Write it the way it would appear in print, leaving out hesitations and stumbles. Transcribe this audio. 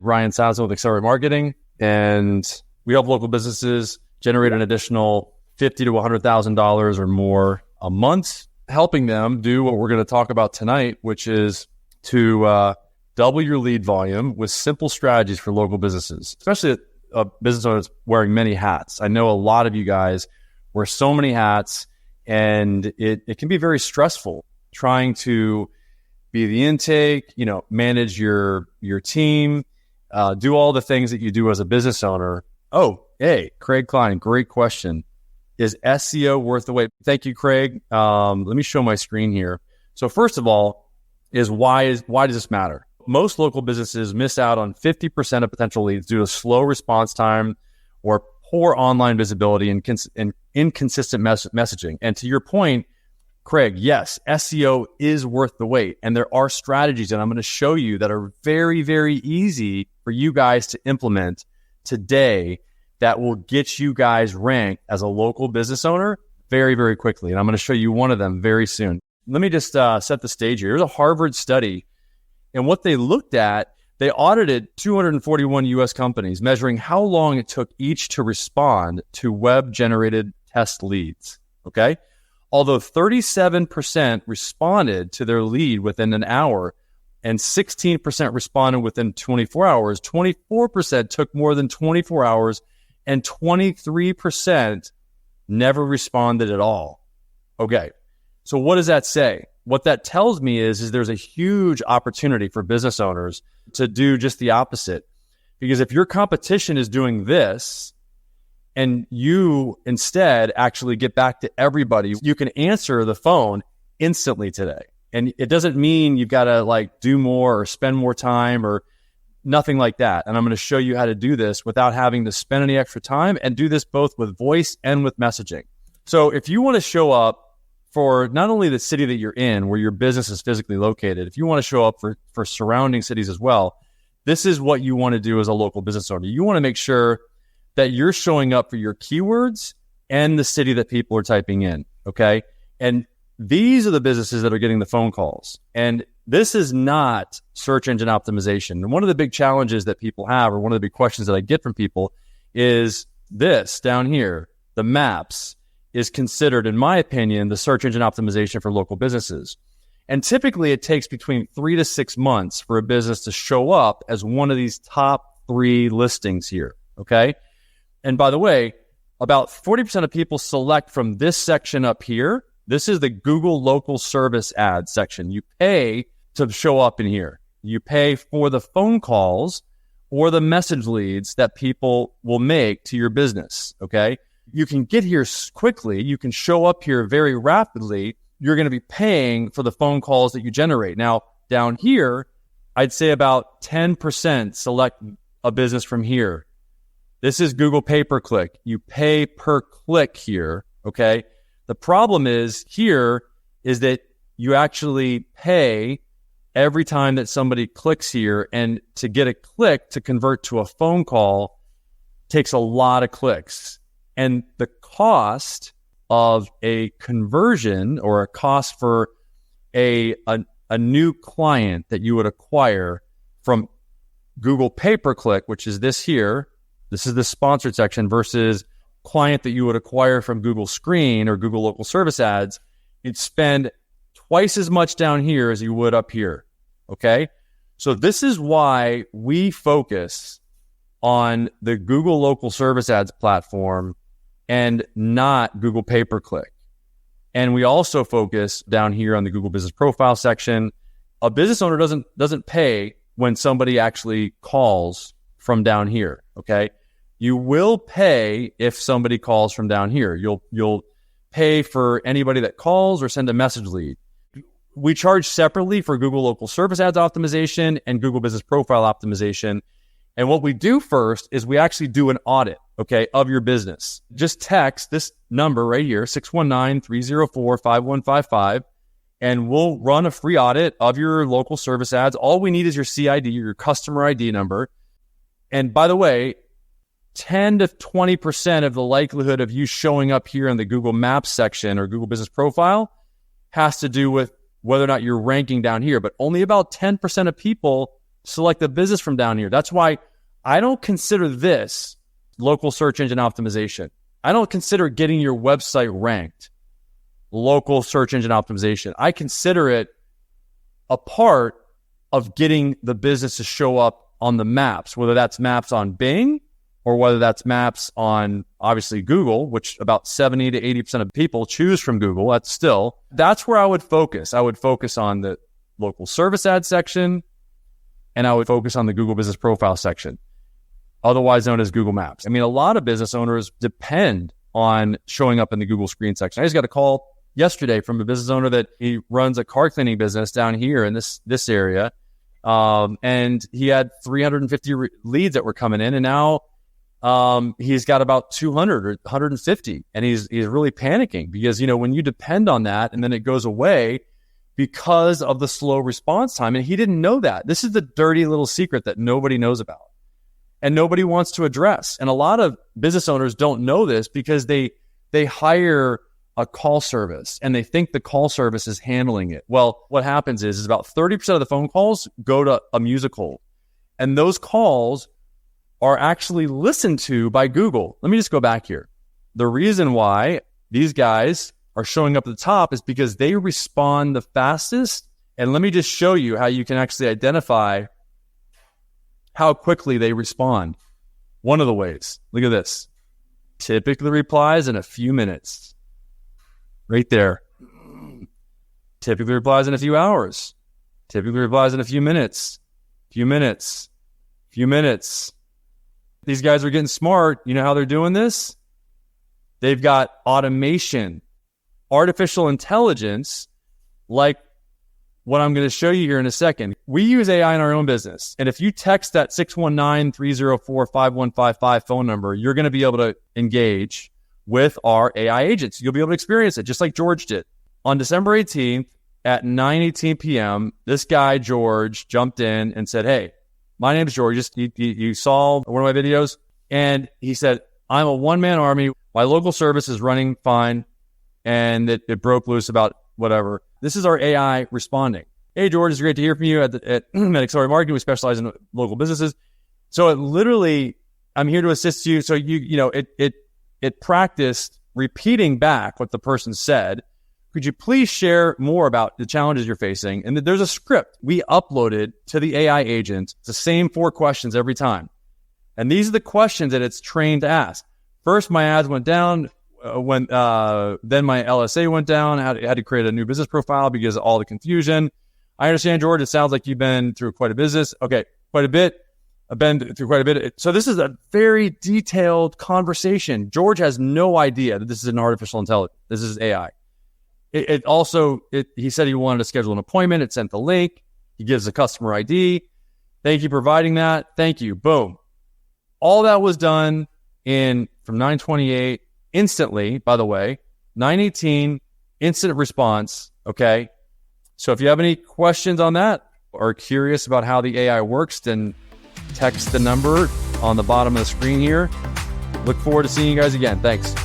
Ryan Sasso with Accelerate Marketing, and we help local businesses generate an additional $50,000 to $100,000 or more a month, helping them do what we're going to talk about tonight, which is to double your lead volume with simple strategies for local businesses, especially a business owner that's wearing many hats. I know a lot of you guys wear so many hats, and it can be very stressful trying to be the intake, manage your team, do all the things that you do as a business owner. Oh, hey, Craig Klein, great question. Is SEO worth the wait? Thank you, Craig. Let me show my screen here. So first of all, why does this matter? Most local businesses miss out on 50% of potential leads due to slow response time or poor online visibility and inconsistent messaging. And to your point, Craig, yes, SEO is worth the wait. And there are strategies that I'm going to show you that are very, very easy for you guys to implement today that will get you guys ranked as a local business owner very, very quickly. And I'm going to show you one of them very soon. Let me just set the stage here. Here's a Harvard study. And what they looked at, they audited 241 U.S. companies, measuring how long it took each to respond to web-generated test leads, okay? Although 37% responded to their lead within an hour and 16% responded within 24 hours, 24% took more than 24 hours, and 23% never responded at all. Okay, so what does that say? What that tells me is there's a huge opportunity for business owners to do just the opposite. Because if your competition is doing this and you instead actually get back to everybody, you can answer the phone instantly today. And it doesn't mean you've got to do more or spend more time or nothing like that. And I'm going to show you how to do this without having to spend any extra time, and do this both with voice and with messaging. So if you want to show up for not only the city that you're in, where your business is physically located, if you want to show up for surrounding cities as well, this is what you want to do as a local business owner. You want to make sure that you're showing up for your keywords and the city that people are typing in, okay? And these are the businesses that are getting the phone calls. And this is not search engine optimization. And one of the big challenges that people have, or one of the big questions that I get from people, is this down here, the maps, is considered, in my opinion, the search engine optimization for local businesses. And typically it takes between 3 to 6 months for a business to show up as one of these top 3 listings here, okay? And by the way, about 40% of people select from this section up here. This is the Google local service ads section. You pay to show up in here. You pay for the phone calls or the message leads that people will make to your business, okay? You can get here quickly. You can show up here very rapidly. You're going to be paying for the phone calls that you generate. Now, down here, I'd say about 10% select a business from here. This is Google pay-per-click. You pay per click here, okay? The problem is here is that you actually pay every time that somebody clicks here, and to get a click to convert to a phone call takes a lot of clicks. And the cost of a conversion, or a cost for a new client that you would acquire from Google pay-per-click, which is this here, this is the sponsored section, versus client that you would acquire from Google Screen or Google Local Service Ads, you'd spend twice as much down here as you would up here, okay? So this is why we focus on the Google Local Service Ads platform and not Google pay-per-click. And we also focus down here on the Google Business Profile section. A business owner doesn't pay when somebody actually calls from down here, okay? You will pay if somebody calls from down here. You'll pay for anybody that calls or send a message lead. We charge separately for Google Local Service Ads optimization and Google Business Profile optimization. And what we do first is we actually do an audit, okay, of your business. Just text this number right here, 619-304-5155, and we'll run a free audit of your local service ads. All we need is your CID, your customer ID number. And by the way, 10 to 20% of the likelihood of you showing up here in the Google Maps section or Google Business Profile has to do with whether or not you're ranking down here. But only about 10% of people select the business from down here. That's why I don't consider this local search engine optimization. I don't consider getting your website ranked local search engine optimization. I consider it a part of getting the business to show up on the maps, whether that's maps on Bing or whether that's maps on, obviously, Google, which about 70 to 80% of people choose from Google. That's where I would focus. I would focus on the local service ad section, and I would focus on the Google Business Profile section, otherwise known as Google Maps. I mean, a lot of business owners depend on showing up in the Google Screen section. I just got a call yesterday from a business owner that he runs a car cleaning business down here in this area. And he had 350 leads that were coming in, and now he's got about 200 or 150, and he's really panicking because, when you depend on that and then it goes away because of the slow response time, and he didn't know that. This is the dirty little secret that nobody knows about and nobody wants to address. And a lot of business owners don't know this because they hire a call service and they think the call service is handling it. Well, what happens is about 30% of the phone calls go to a musical, and those calls are actually listened to by Google. Let me just go back here. The reason why these guys are showing up at the top is because they respond the fastest. And let me just show you how you can actually identify how quickly they respond. One of the ways, look at this. Typically replies in a few minutes. Right there. Typically replies in a few hours. Typically replies in a few minutes. Few minutes. These guys are getting smart. You know how they're doing this? They've got automation, artificial intelligence, like what I'm going to show you here in a second. We use AI in our own business. And if you text that 619-304-5155 phone number, you're going to be able to engage with our AI agents. You'll be able to experience it just like George did. On December 18th at 9:18 p.m., this guy, George, jumped in and said, "Hey, my name is George. You saw one of my videos." And he said, "I'm a one-man army. My local service is running fine, and it broke loose about whatever." This is our AI responding. "Hey, George, it's great to hear from you at Accelerate Marketing. We specialize in local businesses." So it literally, I'm here to assist you. So it practiced repeating back what the person said. "Could you please share more about the challenges you're facing?" And there's a script we uploaded to the AI agent. It's the same 4 questions every time. And these are the questions that it's trained to ask. First, my ads went down. Then my LSA went down. I had to create a new business profile because of all the confusion. "I understand, George. It sounds like you've been through quite a business." "Okay, quite a bit. I've been through quite a bit." So this is a very detailed conversation. George has no idea that this is an artificial intelligence. This is AI. He said he wanted to schedule an appointment. It sent the link. He gives the customer ID. "Thank you for providing that." "Thank you." Boom. All that was done from 9:28 instantly, by the way. 9:18, instant response. Okay. So if you have any questions on that or curious about how the AI works, then text the number on the bottom of the screen here. Look forward to seeing you guys again. Thanks.